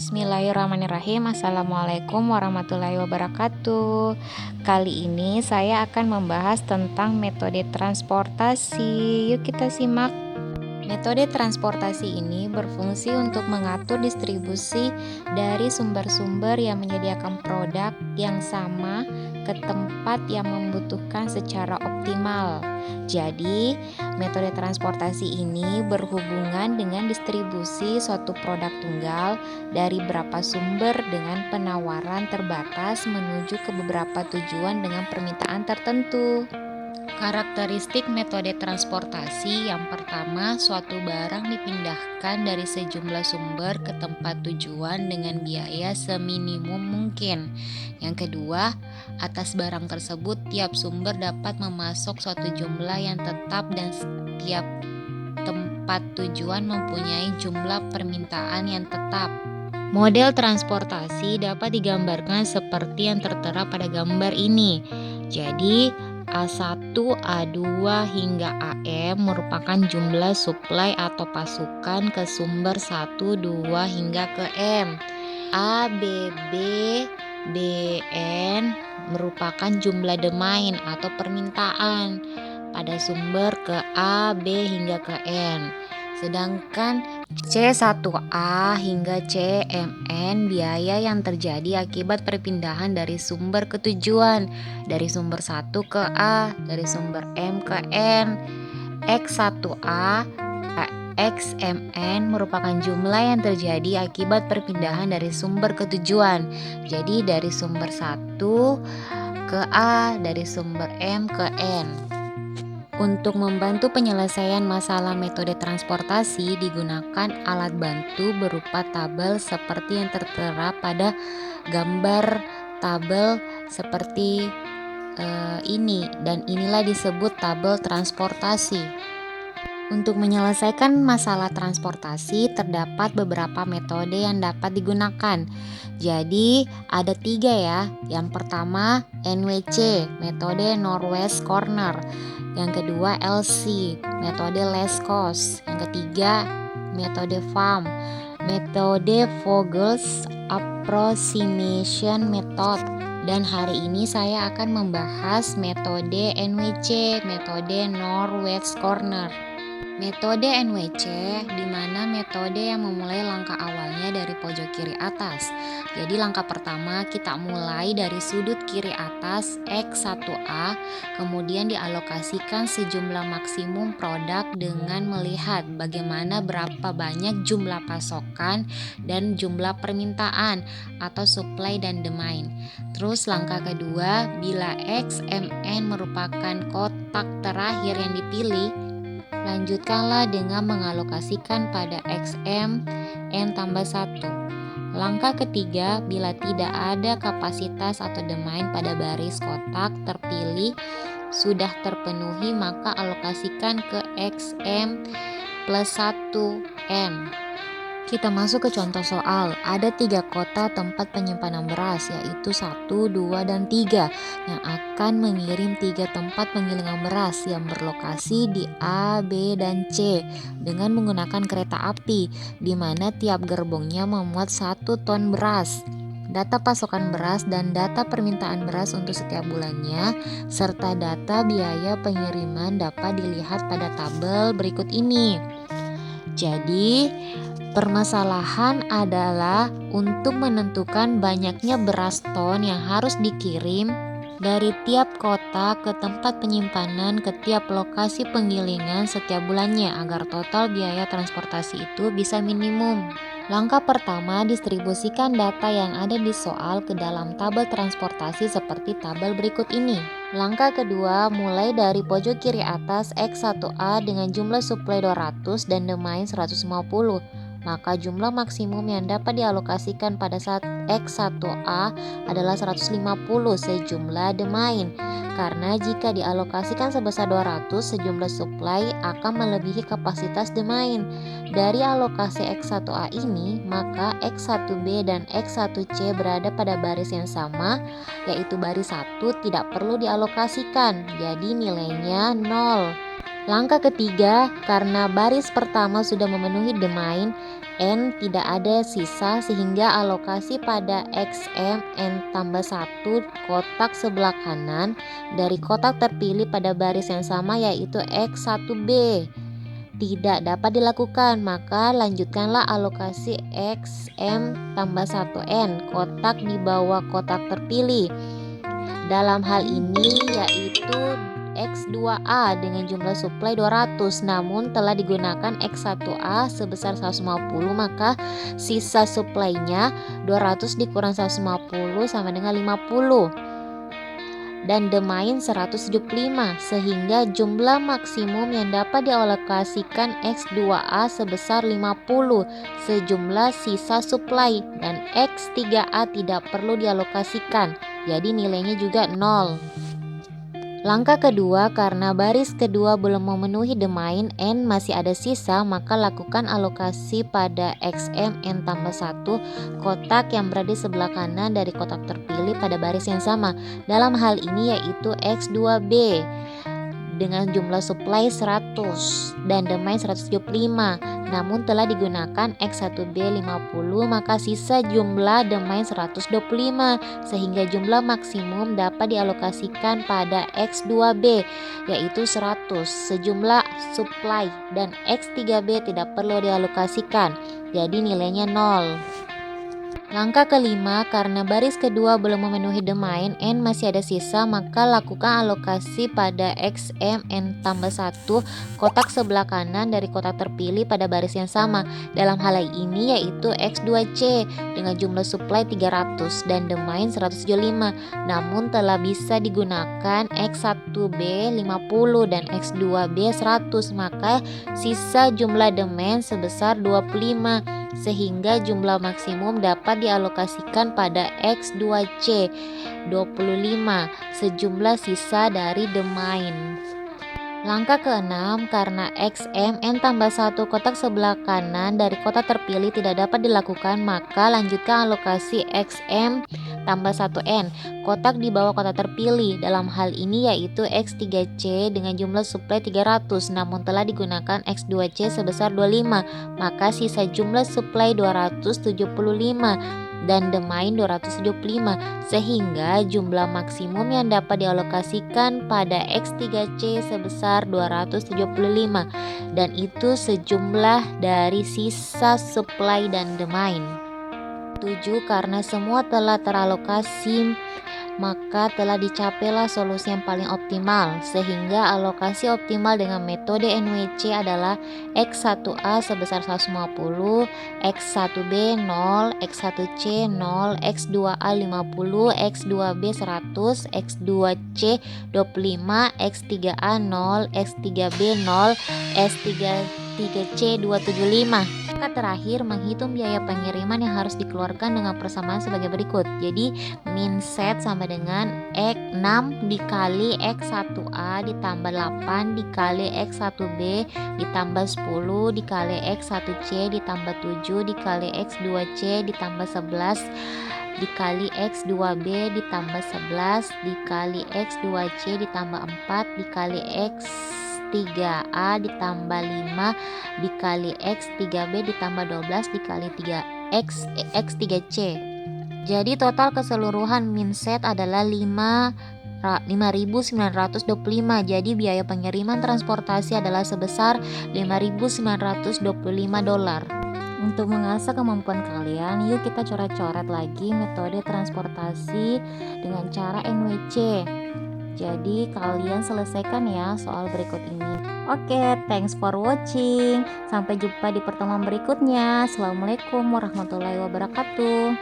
Bismillahirrahmanirrahim. Assalamualaikum warahmatullahi wabarakatuh. Kali ini saya akan membahas tentang metode transportasi. Yuk kita simak. Metode transportasi ini berfungsi untuk mengatur distribusi dari sumber-sumber yang menyediakan produk yang sama ke tempat yang membutuhkan secara optimal. Jadi, metode transportasi ini berhubungan dengan distribusi suatu produk tunggal dari beberapa sumber dengan penawaran terbatas menuju ke beberapa tujuan dengan permintaan tertentu. Karakteristik metode transportasi yang pertama, suatu barang dipindahkan dari sejumlah sumber ke tempat tujuan dengan biaya seminimum mungkin. Yang kedua, atas barang tersebut tiap sumber dapat memasok suatu jumlah yang tetap dan setiap tempat tujuan mempunyai jumlah permintaan yang tetap. Model transportasi dapat digambarkan seperti yang tertera pada gambar ini. Jadi, A1, A2 hingga AM merupakan jumlah suplai atau pasukan ke sumber 1, 2 hingga ke M. A, B, B, BN merupakan jumlah domain atau permintaan pada sumber ke A, B hingga ke N. Sedangkan C1A hingga CMN biaya yang terjadi akibat perpindahan dari sumber ke tujuan, dari sumber 1 ke A, dari sumber M ke N. X1A, XMN merupakan jumlah yang terjadi akibat perpindahan dari sumber ke tujuan. Jadi dari sumber 1 ke A, dari sumber M ke N. Untuk membantu penyelesaian masalah metode transportasi digunakan alat bantu berupa tabel seperti yang tertera pada gambar tabel seperti ini, dan inilah disebut tabel transportasi. Untuk menyelesaikan masalah transportasi terdapat beberapa metode yang dapat digunakan. Jadi ada 3 ya. Yang pertama NWC, metode Northwest Corner. Yang kedua LC, metode Less Cost. Yang ketiga metode FAM, metode Vogel's Approximation Method. Dan hari ini saya akan membahas metode NWC, metode Northwest Corner. Metode NWC di mana metode yang memulai langkah awalnya dari pojok kiri atas. Jadi langkah pertama kita mulai dari sudut kiri atas X1A, kemudian dialokasikan sejumlah maksimum produk dengan melihat bagaimana berapa banyak jumlah pasokan dan jumlah permintaan atau supply dan demand. Terus langkah kedua, bila XMN merupakan kotak terakhir yang dipilih, lanjutkanlah dengan mengalokasikan pada XM N tambah 1. Langkah ketiga, bila tidak ada kapasitas atau domain pada baris kotak terpilih sudah terpenuhi, maka alokasikan ke XM plus 1 N. Kita masuk ke contoh soal. Ada 3 kota tempat penyimpanan beras, yaitu 1, 2, dan 3 yang akan mengirim 3 tempat penggilingan beras yang berlokasi di A, B, dan C dengan menggunakan kereta api, di mana tiap gerbongnya memuat 1 ton beras. Data pasokan beras dan data permintaan beras untuk setiap bulannya, serta data biaya pengiriman dapat dilihat pada tabel berikut ini. Jadi, permasalahan adalah untuk menentukan banyaknya beras ton yang harus dikirim dari tiap kota ke tempat penyimpanan ke tiap lokasi penggilingan setiap bulannya agar total biaya transportasi itu bisa minimum. Langkah pertama, distribusikan data yang ada di soal ke dalam tabel transportasi seperti tabel berikut ini. Langkah kedua, mulai dari pojok kiri atas X1A dengan jumlah suplai 200 dan demand 150. Maka jumlah maksimum yang dapat dialokasikan pada saat X1A adalah 150 sejumlah domain. Karena jika dialokasikan sebesar 200, sejumlah supply akan melebihi kapasitas domain. Dari alokasi X1A ini, maka X1B dan X1C berada pada baris yang sama, yaitu baris 1 tidak perlu dialokasikan, jadi nilainya 0. Langkah ketiga, karena baris pertama sudah memenuhi domain, N tidak ada sisa sehingga alokasi pada XM N tambah 1 kotak sebelah kanan dari kotak terpilih pada baris yang sama yaitu X1B tidak dapat dilakukan, maka lanjutkanlah alokasi XM tambah 1N kotak di bawah kotak terpilih. Dalam hal ini yaitu X2A dengan jumlah suplai 200, namun telah digunakan X1A sebesar 150, maka sisa suplainya 200 dikurang 150 sama dengan 50 dan domain 175 sehingga jumlah maksimum yang dapat dialokasikan X2A sebesar 50 sejumlah sisa suplai dan X3A tidak perlu dialokasikan, jadi nilainya juga 0. Langkah kedua, karena baris kedua belum memenuhi domain N masih ada sisa, maka lakukan alokasi pada XM N tambah 1 kotak yang berada di sebelah kanan dari kotak terpilih pada baris yang sama. Dalam hal ini yaitu X2B dengan jumlah suplai 100 dan domain 175, namun telah digunakan X1B 50, maka sisa jumlah domain 125 sehingga jumlah maksimum dapat dialokasikan pada X2B yaitu 100 sejumlah suplai dan X3B tidak perlu dialokasikan, jadi nilainya 0. Langkah kelima, karena baris kedua belum memenuhi domain N masih ada sisa, maka lakukan alokasi pada XM N tambah 1 kotak sebelah kanan dari kotak terpilih pada baris yang sama. Dalam hal ini yaitu X2C dengan jumlah suplai 300 dan domain 175, namun telah bisa digunakan X1B 50 dan X2B 100, maka sisa jumlah domain sebesar 25 sehingga jumlah maksimum dapat dialokasikan pada X2C 25 sejumlah sisa dari domain. Langkah keenam, karena XM N tambah 1 kotak sebelah kanan dari kotak terpilih tidak dapat dilakukan, maka lanjutkan alokasi XM tambah 1N kotak di bawah kotak terpilih. Dalam hal ini yaitu X3C dengan jumlah suplai 300, namun telah digunakan X2C sebesar 25, maka sisa jumlah suplai 275 dan domain 275 sehingga jumlah maksimum yang dapat dialokasikan pada X3C sebesar 275 dan itu sejumlah dari sisa supply dan domain. 7. Karena semua telah teralokasi, maka telah dicapailah solusi yang paling optimal sehingga alokasi optimal dengan metode NWC adalah X1A sebesar 150, X1B 0, X1C 0, X2A 50, X2B 100, X2C 25, X3A 0, X3B 0, S3C 275. Langkah terakhir, menghitung biaya pengiriman yang harus dikeluarkan dengan persamaan sebagai berikut. Jadi min set sama dengan X6 dikali X1A ditambah 8 dikali X1B ditambah 10 dikali X1C ditambah 7 dikali X2C ditambah 11 dikali X2B ditambah 11 dikali X2C ditambah 4 dikali X3A ditambah 5 dikali X3B ditambah 12 dikali X3C. Jadi total keseluruhan min set adalah 5.925. Jadi biaya pengiriman transportasi adalah sebesar $5.925. Untuk mengasah kemampuan kalian, yuk kita coret-coret lagi metode transportasi dengan cara NWC. Jadi kalian selesaikan ya soal berikut ini. Oke, thanks for watching. Sampai jumpa di pertemuan berikutnya. Assalamualaikum warahmatullahi wabarakatuh.